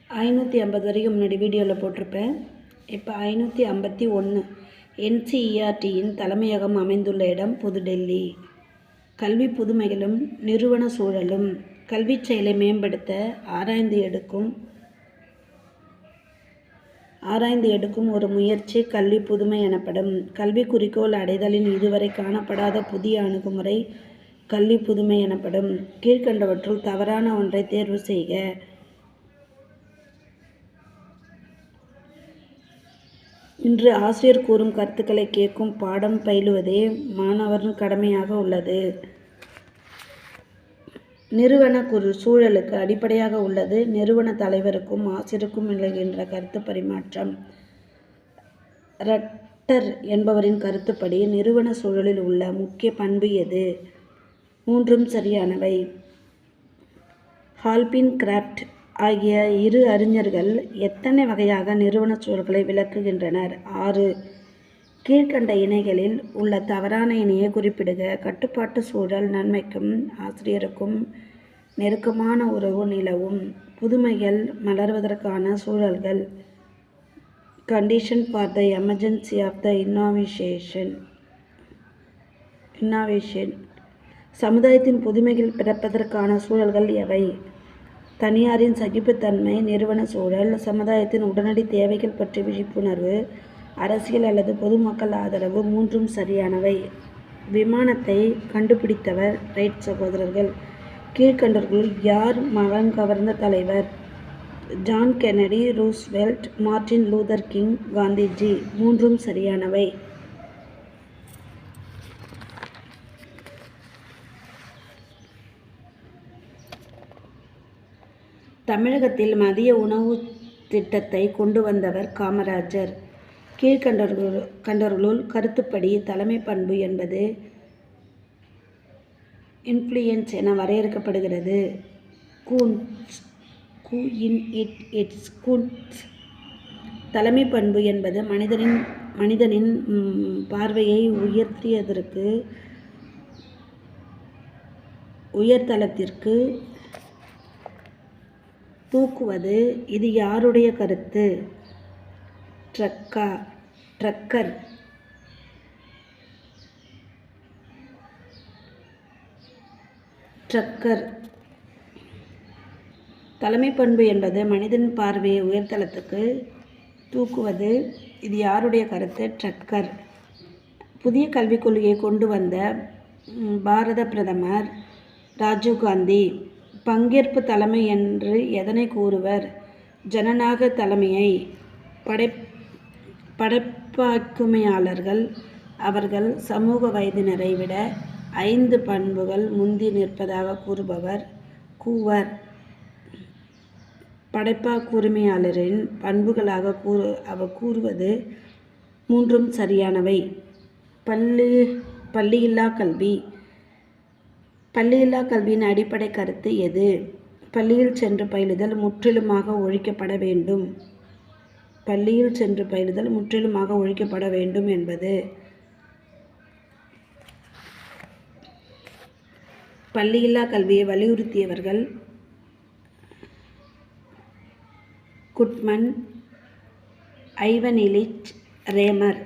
550 வரைக்கும் முன்னாடி வீடியோவில் போட்டிருப்பேன். இப்போ 551. NCERTயின் தலைமையகம் அமைந்துள்ள இடம் புதுடெல்லி. கல்வி புதுமைகளும் நிறுவன சூழலும். கல்விச் செயலை மேம்படுத்த ஆராய்ந்து எடுக்கும் ஒரு முயற்சி கல்வி புதுமை எனப்படும். கல்வி குறிக்கோள் அடைதலின் இதுவரை காணப்படாத புதிய அணுகுமுறை கல்வி புதுமை எனப்படும். கீழ்க்கண்டவற்றுள் தவறான ஒன்றை தேர்வு செய்க. இன்று ஆசிரியர் கூறும் கருத்துக்களை கேட்கும் பாடம் பயிலுவதே மாணவரின் கடமையாக உள்ளது. நிறுவன சூழலுக்கு அடிப்படையாக உள்ளது நிறுவன தலைவருக்கும் ஆசிரியருக்கும் நிகழ்கின்ற கருத்து பரிமாற்றம். ரட்டர் என்பவரின் கருத்துப்படி நிறுவன சூழலில் உள்ள முக்கிய பண்பு எது? மூன்றும் சரியானவை. ஹால்பின் கிராப்ட் ஆகிய இரு அறிஞர்கள் எத்தனை வகையாக நிறுவன சூழல்களை விளக்குகின்றனர்? 6. கீழ்க்கண்ட இணைகளில் உள்ள தவறான இணையை குறிப்பிடுக. கட்டுப்பாட்டு சூழல் நன்மைக்கும் ஆசிரியருக்கும் நெருக்கமான உறவு நிலவும். புதுமைகள் மலர்வதற்கான சூழல்கள். Condition for the emergency of the innovation. சமுதாயத்தின் புதுமைகள் பிறப்பதற்கான சூழல்கள் எவை? தனியாரின் சகிப்புத்தன்மை, நிறுவன சூழல், சமுதாயத்தின் உடனடி தேவைகள் பற்றிய விழிப்புணர்வு, அரசியல் அல்லது பொதுமக்கள் ஆதரவு. மூன்றும் சரியானவை. விமானத்தை கண்டுபிடித்தவர் ரைட் சகோதரர்கள். கீழ்க்கண்டவர்களுள் யார் மனம் கவர்ந்த தலைவர்? John Kennedy, Roosevelt, Martin Luther king, Gandhiji. மூன்றும் சரியானவை. தமிழகத்தில் மதிய உணவு திட்டத்தை கொண்டு வந்தவர் காமராஜர். கீழ்க்கண்டவர்களுள் கருத்துப்படி தலைமை பண்பு என்பது இன்ஃப்ளூயன்ஸ் என வரையறுக்கப்படுகிறது. தலைமை பண்பு என்பது மனிதனின் பார்வையை உயர்தளத்திற்கு தூக்குவது. இது யாருடைய கருத்து? ட்ரக்கர். தலைமை பண்பு என்பது மனிதன் பார்வையை உயர்தளத்துக்கு தூக்குவது. இது யாருடைய கருத்து? ட்ரக்கர். புதிய கல்விக் கொள்கையை கொண்டு வந்த பாரத பிரதமர் ராஜீவ்காந்தி. பங்கேற்பு தலைமை என்று எதனை கூறுவர்? ஜனநாயக தலைமையை. படைப்பாக்குமையாளர்கள். அவர்கள் சமூக வயதினரை விட 5 பண்புகள் முந்தி நிற்பதாக கூறுவர். படைப்பாக்குரிமையாளரின் பண்புகளாக அவர் கூறுவது. மூன்றும் சரியானவை. பள்ளியில்லா கல்வி. பள்ளியில்லா கல்வியின் அடிப்படை கருத்து எது? பள்ளியில் சென்று பயிலுதல் முற்றிலுமாக ஒழிக்கப்பட வேண்டும். என்பது. பள்ளியில்லா கல்வியை வலியுறுத்தியவர்கள் குட்மன், ஐவன் இலிச் ரேமர்.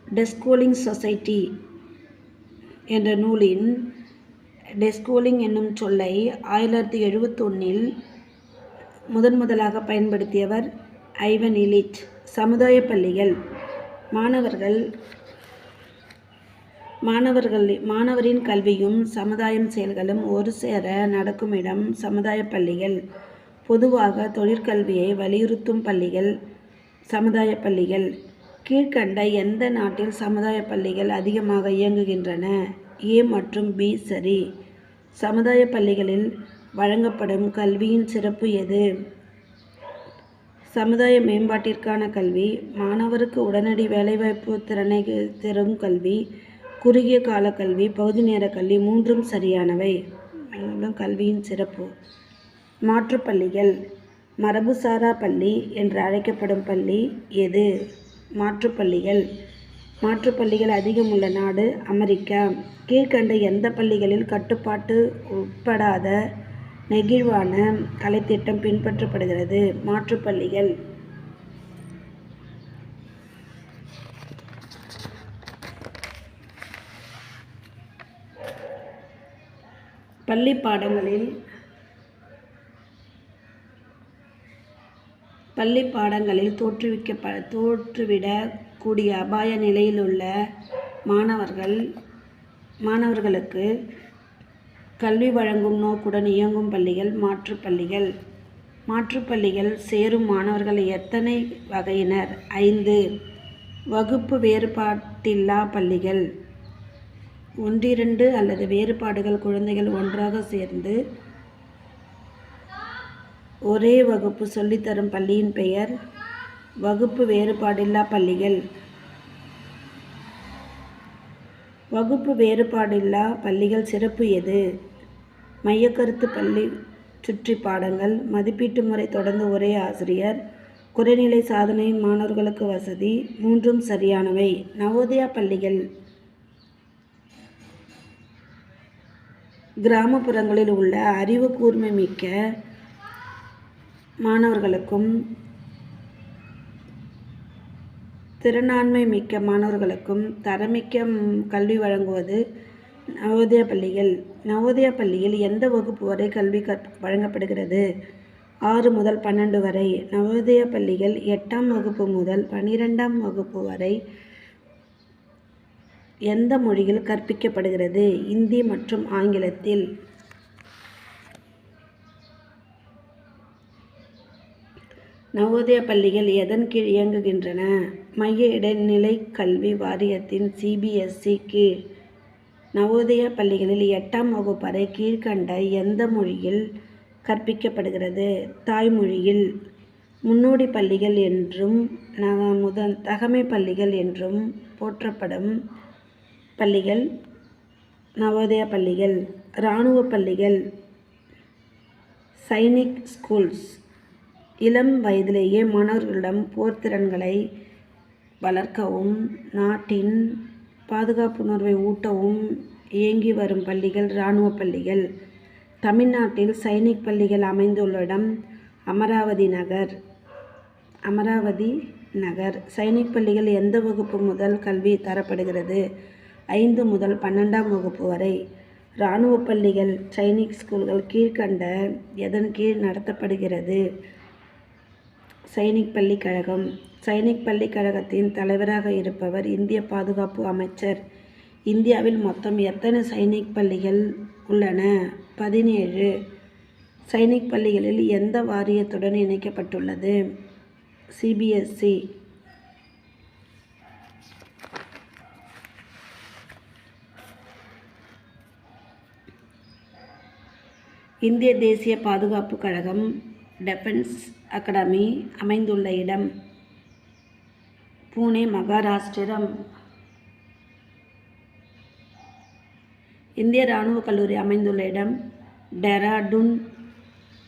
டெஸ்கோலிங் சொசைட்டி என்ற நூலின் டெஸ்கோலிங் என்னும் சொல்லை 1971 முதலாக பயன்படுத்தியவர் ஐவன் இலிச். சமுதாய பள்ளிகள். மாணவரின் கல்வியும் சமுதாயம் செயல்களும் ஒரு சேர நடக்கும் இடம் சமுதாய பள்ளிகள். பொதுவாக தொழிற்கல்வியை வலியுறுத்தும் பள்ளிகள் சமுதாய பள்ளிகள். கீழ்க்கண்ட எந்த நாட்டில் சமுதாய பள்ளிகள் அதிகமாக இயங்குகின்றன? A மற்றும் B சரி. சமுதாய பள்ளிகளில் வழங்கப்படும் கல்வியின் சிறப்பு எது? சமுதாய மேம்பாட்டிற்கான கல்வி, மாணவருக்கு உடனடி வேலைவாய்ப்பு திறனை தரும் கல்வி, குறுகிய கால கல்வி, பகுதி நேர கல்வி. மூன்றும் சரியானவை. கல்வியின் சிறப்பு. மாற்றுப்பள்ளிகள். மரபுசாரா பள்ளி என்று அழைக்கப்படும் பள்ளி எது? மாற்றுப்பள்ளிகள். மாற்றுப்பள்ளிகள் அதிகமுள்ள நாடு அமெரிக்கா. கீழ்க்கண்ட எந்த பள்ளிகளில் கட்டுப்பாட்டு உட்படாத நெகிழ்வான கலைத்திட்டம் பின்பற்றப்படுகிறது. மாற்றுப்பள்ளிகள். பள்ளி பாடங்களில் தோற்றுவிடக்கூடிய அபாய நிலையிலுள்ள மாணவர்களுக்கு கல்வி வழங்கும் நோக்குடன் இயங்கும் பள்ளிகள் மாற்றுப்பள்ளிகள். மாற்றுப்பள்ளிகள் சேரும் மாணவர்கள் எத்தனை வகையினர்? 5. வகுப்பு வேறுபாட்டில்லா பள்ளிகள். 1, 2 அல்லது வேறுபாடுகள் குழந்தைகள் ஒன்றாக சேர்ந்து ஒரே வகுப்பு சொல்லித்தரும் பள்ளியின் பெயர் வகுப்பு வேறுபாடில்லா பள்ளிகள். வகுப்பு வேறுபாடில்லா பள்ளிகள் சிறப்பு எது? மையக்கருத்து பள்ளி சுற்றி பாடங்கள், மதிப்பீட்டு முறை தொடர்ந்து ஒரே ஆசிரியர், குறைநிலை சாதனை மாணவர்களுக்கு வசதி, மூன்றும் சரியானவை. நவோதயா பள்ளிகள். கிராமப்புறங்களில் உள்ள அறிவு கூர்மை மிக்க மாணவர்களுக்கும் திறனாண்மை மிக்க மாணவர்களுக்கும் தரமிக்க கல்வி வழங்குவது நவோதயா பள்ளிகள். நவோதயா பள்ளியில் எந்த வகுப்பு வரை கல்வி வழங்கப்படுகிறது? 6 முதல் 12 வரை. நவோதயா பள்ளிகள் 8ஆம் வகுப்பு முதல் 12ஆம் வகுப்பு வரை எந்த மொழியில் கற்பிக்கப்படுகிறது? இந்தி மற்றும் ஆங்கிலத்தில். நவோதயா பள்ளிகள் எதன் கீழ் இயங்குகின்றன? மைய இடைநிலை கல்வி வாரியத்தின் CBSE கீழ். நவோதயா பள்ளிகளில் 8ஆம் வகுப்பு வரை கீழ்கண்ட எந்த மொழியில் கற்பிக்கப்படுகிறது? தாய்மொழியில். முன்னோடி பள்ளிகள் என்றும் தகமை பள்ளிகள் என்றும் போற்றப்படும் பள்ளிகள் நவோதயா பள்ளிகள். இராணுவ பள்ளிகள். சைனிக் ஸ்கூல்ஸ். இளம் வயதிலேயே மாணவர்களிடம் போர் திறன்களை வளர்க்கவும் நாட்டின் பாதுகாப்புணர்வை ஊட்டவும் இயங்கி வரும் பள்ளிகள் இராணுவ பள்ளிகள். தமிழ்நாட்டில் சைனிக் பள்ளிகள் அமைந்துள்ள இடம் அமராவதி நகர். சைனிக் பள்ளிகள் எந்த வகுப்பு முதல் கல்வி தரப்படுகிறது? 5 முதல் 12ஆம் வகுப்பு வரை. இராணுவ பள்ளிகள் சைனிக் ஸ்கூல்கள் கீழ்கண்ட எதன் கீழ் நடத்தப்படுகிறது? சைனிக் பள்ளிக் கழகம். சைனிக் பள்ளிக் கழகத்தின் தலைவராக இருப்பவர் இந்திய பாதுகாப்பு அமைச்சர். இந்தியாவில் மொத்தம் எத்தனை சைனிக் பள்ளிகள் உள்ளன? 17. சைனிக் பள்ளிகளில் எந்த வாரியத்துடன் இணைக்கப்பட்டுள்ளது? CBSE. இந்திய தேசிய பாதுகாப்பு கழகம் டிஃபென்ஸ் அகாடமி அமைந்துள்ள இடம் புனே, மகாராஷ்டிரம். இந்திய இராணுவ கல்லூரி அமைந்துள்ள இடம் டேராடூன்,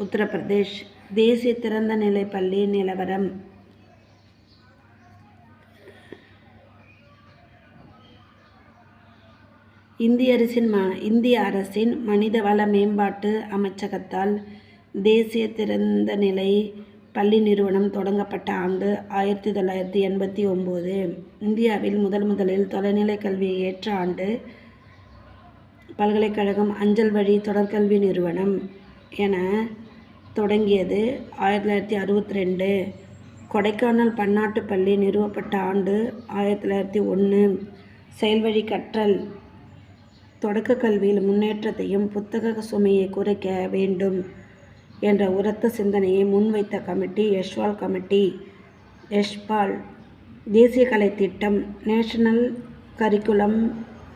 உத்தரப்பிரதேஷ். தேசிய திறந்த நிலை பள்ளி நிலவரம். இந்திய அரசின் மனிதவள மேம்பாட்டு அமைச்சகத்தால் தேசிய திறந்தநிலை பள்ளி நிறுவனம் தொடங்கப்பட்ட ஆண்டு 1989. இந்தியாவில் முதலில் தொலைநிலை கல்வியை ஏற்ற ஆண்டு. பல்கலைக்கழகம் அஞ்சல் வழி தொடர்கல்வி நிறுவனம் என தொடங்கியது 1962. கொடைக்கானல் பன்னாட்டு பள்ளி நிறுவப்பட்ட ஆண்டு 1901. செயல்வழி கற்றல். தொடக்க கல்வியில் முன்னேற்றத்தையும் புத்தக சுமையை குறைக்க வேண்டும் என்ற உரத்த சிந்தனையை முன்வைத்த கமிட்டி யஷ்வால் கமிட்டி. தேசிய கலை திட்டம் நேஷனல் கரிக்குலம்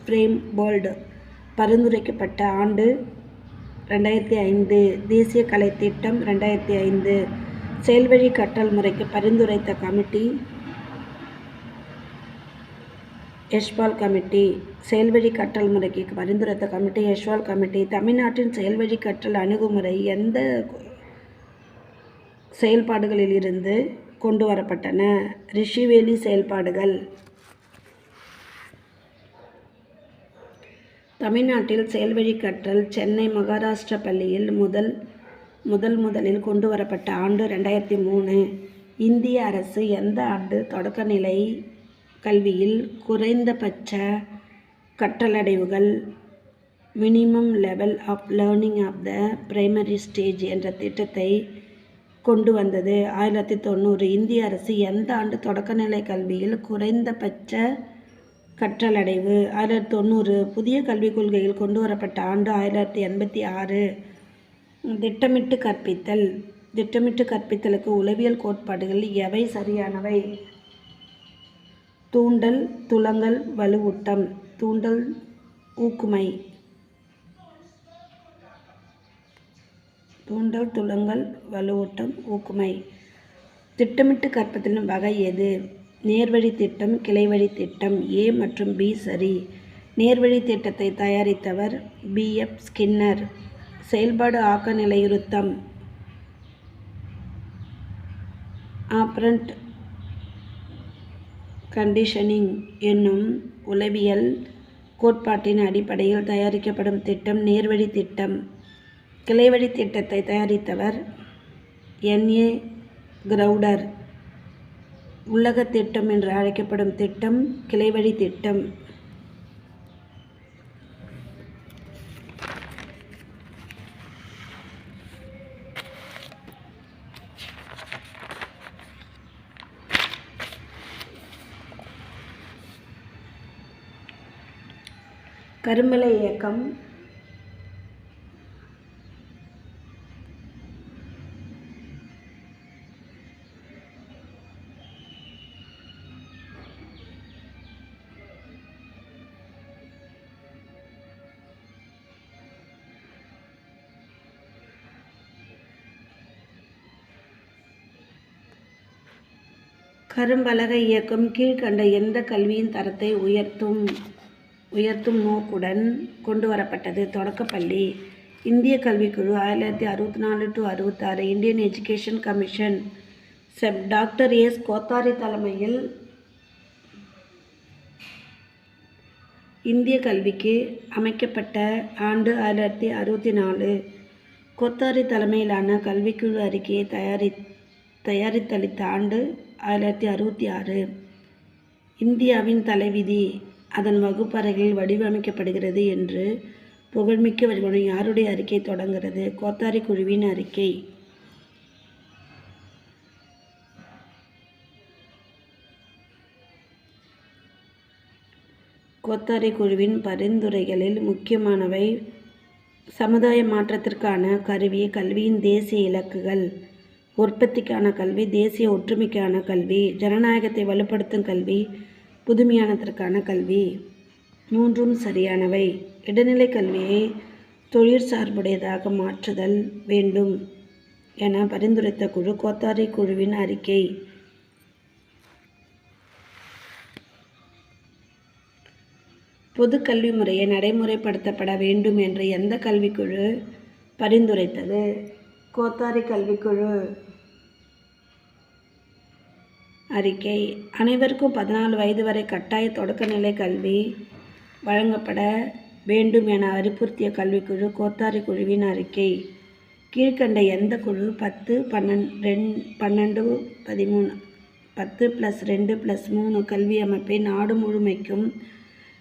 ஃப்ரேம் போர்டு பரிந்துரைக்கப்பட்ட ஆண்டு 2005. தேசிய கலை திட்டம் 2005. செயல்வழி கற்றல் முறைக்கு பரிந்துரைத்த கமிட்டி யஷ்வால் கமிட்டி. செயல்வழி கற்றல் முறைக்கு பரிந்துரைத்த கமிட்டி யஷ்வால் கமிட்டி. தமிழ்நாட்டின் செயல்வழி கற்றல் அணுகுமுறை எந்த செயல்பாடுகளில் இருந்து கொண்டு வரப்பட்டன? ரிஷிவேலி செயல்பாடுகள். தமிழ்நாட்டில் செயல்வழி கற்றல் சென்னை மகாராஷ்டிரா பள்ளியில் முதல் முதலில் கொண்டு வரப்பட்ட ஆண்டு 2003. இந்திய அரசு எந்த ஆண்டு தொடக்கநிலை கல்வியில் குறைந்தபட்ச கற்றலடைவுகள் minimum level of learning of the primary stage என்ற திட்டத்தை கொண்டு வந்தது? 1990. இந்திய அரசு எந்த ஆண்டு தொடக்கநிலை கல்வியில் குறைந்தபட்ச கற்றலடைவு? 1990. புதிய கல்விக் கொள்கையில் கொண்டு வரப்பட்ட ஆண்டு 1986. திட்டமிட்டு கற்பித்தல். திட்டமிட்டு கற்பித்தலுக்கு உளவியல் கோட்பாடுகள் எவை சரியானவை? தூண்டல், துலங்கல், வலுவூட்டம். தூண்டல், ஊக்குமை. தூண்டல், துலங்கல், வலுவூட்டம், ஊக்குமை. திட்டமிட்டு கற்பித்தலின் வகை எது? நேர்வழி திட்டம், கிளைவழி திட்டம். A மற்றும் B சரி. நேர்வழி திட்டத்தை தயாரித்தவர் B.F. ஸ்கின்னர். செயல்பாடு ஆக்க நிலையுறுத்தம் ஆப்பரண்ட் கண்டிஷனிங் என்னும் உளவியல் கோட்பாட்டின் அடிப்படையில் தயாரிக்கப்படும் திட்டம் நேர்வழி திட்டம். கிளைவழி திட்டத்தை தயாரித்தவர் N.A. கிரவுடர். உலக திட்டம் என்று அழைக்கப்படும் திட்டம் கிளைவழி திட்டம். கரும்பலை இயக்கம் கரும்பலகை இயக்கம் கீழ்கண்ட எந்த கல்வியின் தரத்தை உயர்த்தும் நோக்குடன் கொண்டு வரப்பட்டது? தொடக்கப்பள்ளி. இந்திய கல்விக்குழு 1964-66. Indian education commission doctor S. Kothari தலைமையில் இந்திய கல்விக்கு அமைக்கப்பட்ட ஆண்டு 1964. கோத்தாரி தலைமையிலான கல்விக்குழு அறிக்கையை தயாரித்தளித்த ஆண்டு 1966. இந்தியாவின் தலைவிதி அதன் வகுப்பறைகளில் வடிவமைக்கப்படுகிறது என்று புகழ்மிக்க வழிபடும் யாருடைய அறிக்கை தொடங்குகிறது? கோத்தாரி குழுவின் அறிக்கை. கோத்தாரி குழுவின் பரிந்துரைகளில் முக்கியமானவை: சமுதாய மாற்றத்திற்கான கருவி, கல்வியின் தேசிய இலக்குகள், உற்பத்திக்கான கல்வி, தேசிய ஒற்றுமைக்கான கல்வி, ஜனநாயகத்தை வலுப்படுத்தும் கல்வி, புதுமையானதற்கான கல்வி. மூன்றும் சரியானவை. இடைநிலை கல்வியை தொழிற்சார்புடையதாக மாற்றுதல் வேண்டும் என பரிந்துரைத்த குழு கோத்தாரி குழுவின் அறிக்கை. பொது கல்வி முறையை நடைமுறைப்படுத்தப்பட வேண்டும் என்று எந்த கல்விக்குழு பரிந்துரைத்தது? கோத்தாரி கல்விக்குழு அறிக்கை. அனைவருக்கும் 14 வயது வரை கட்டாய தொடக்கநிலை கல்வி வழங்கப்பட வேண்டும் என அறிவுறுத்திய கல்விக்குழு கோத்தாரி குழுவின் அறிக்கை. கீழ்கண்ட எந்த குழு 10+2+3 கல்வி அமைப்பை நாடு முழுமைக்கும்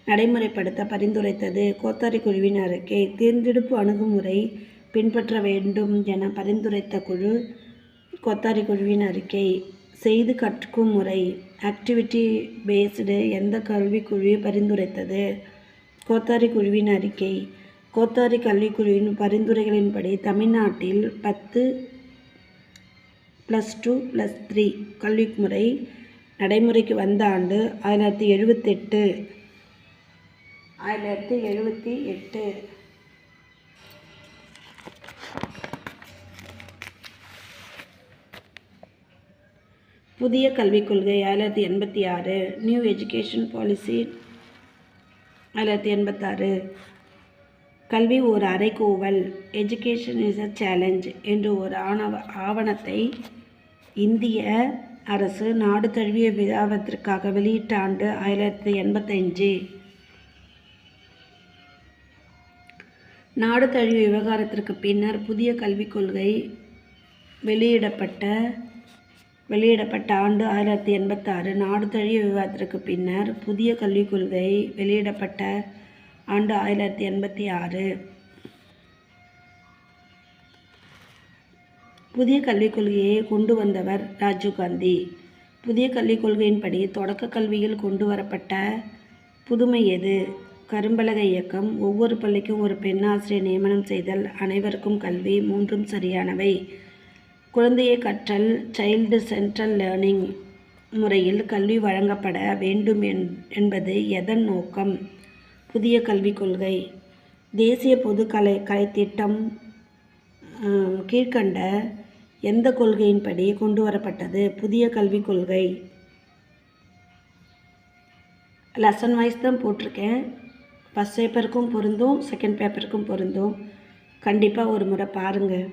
நடைமுறைப்படுத்த பரிந்துரைத்தது? கோத்தாரி குழுவின் அறிக்கை. தேர்ந்தெடுப்பு அணுகுமுறை பின்பற்ற வேண்டும் என பரிந்துரைத்த குழு கோத்தாரி குழுவின் அறிக்கை. செய்து கற்கும் முறை ஆக்டிவிட்டி பேஸ்டு எந்த கல்விக்குழு பரிந்துரைத்தது? கோத்தாரி குழுவின் அறிக்கை. கோத்தாரி கல்விக்குழுவின் பரிந்துரைகளின்படி தமிழ்நாட்டில் 10+2+3 கல்வி முறை நடைமுறைக்கு வந்த ஆண்டு 1978. புதிய கல்விக் கொள்கை 1986. New education policy 1986. கல்வி ஒரு அறைகூவல், எஜுகேஷன் இஸ் அ சேலஞ்ச் என்று ஒரு ஆவணத்தை இந்திய அரசு நாடு தழுவிய விவாதத்திற்காக வெளியிட்ட ஆண்டு 1985. நாடு தழுவிய விவகாரத்திற்கு பின்னர் புதிய கல்விக் கொள்கை வெளியிடப்பட்ட ஆண்டு 1986. நாடு தழுவிய விவாதத்திற்கு பின்னர் புதிய கல்விக் கொள்கை வெளியிடப்பட்ட ஆண்டு 1986. புதிய கல்விக் கொள்கையை கொண்டு வந்தவர் ராஜீவ்காந்தி. புதிய கல்விக் கொள்கையின்படி தொடக்க கல்வியில் கொண்டு வரப்பட்ட புதுமை எது? கரும்பலகை இயக்கம், ஒவ்வொரு பள்ளிக்கும் ஒரு பெண்ணாசிரியர் நியமனம் செய்தல், அனைவருக்கும் கல்வி, மூன்றும் சரியானவை. குழந்தையை கற்றல், சைல்டு சென்ட்ரல் லேர்னிங் முறையில் கல்வி வழங்கப்பட வேண்டும் என்பது எதன் நோக்கம்? புதிய கல்விக் கொள்கை. தேசிய பொது கலைத்திட்டம் கீழ்கண்ட எந்த கொள்கையின்படி கொண்டு வரப்பட்டது? புதிய கல்விக் கொள்கை. லெசன் வைஸ் தான் போட்டிருக்கேன். ஃபஸ்ட் பேப்பருக்கும் பொருந்தும், செகண்ட் பேப்பருக்கும் பொருந்தும். கண்டிப்பாக ஒரு முறை பாருங்கள்.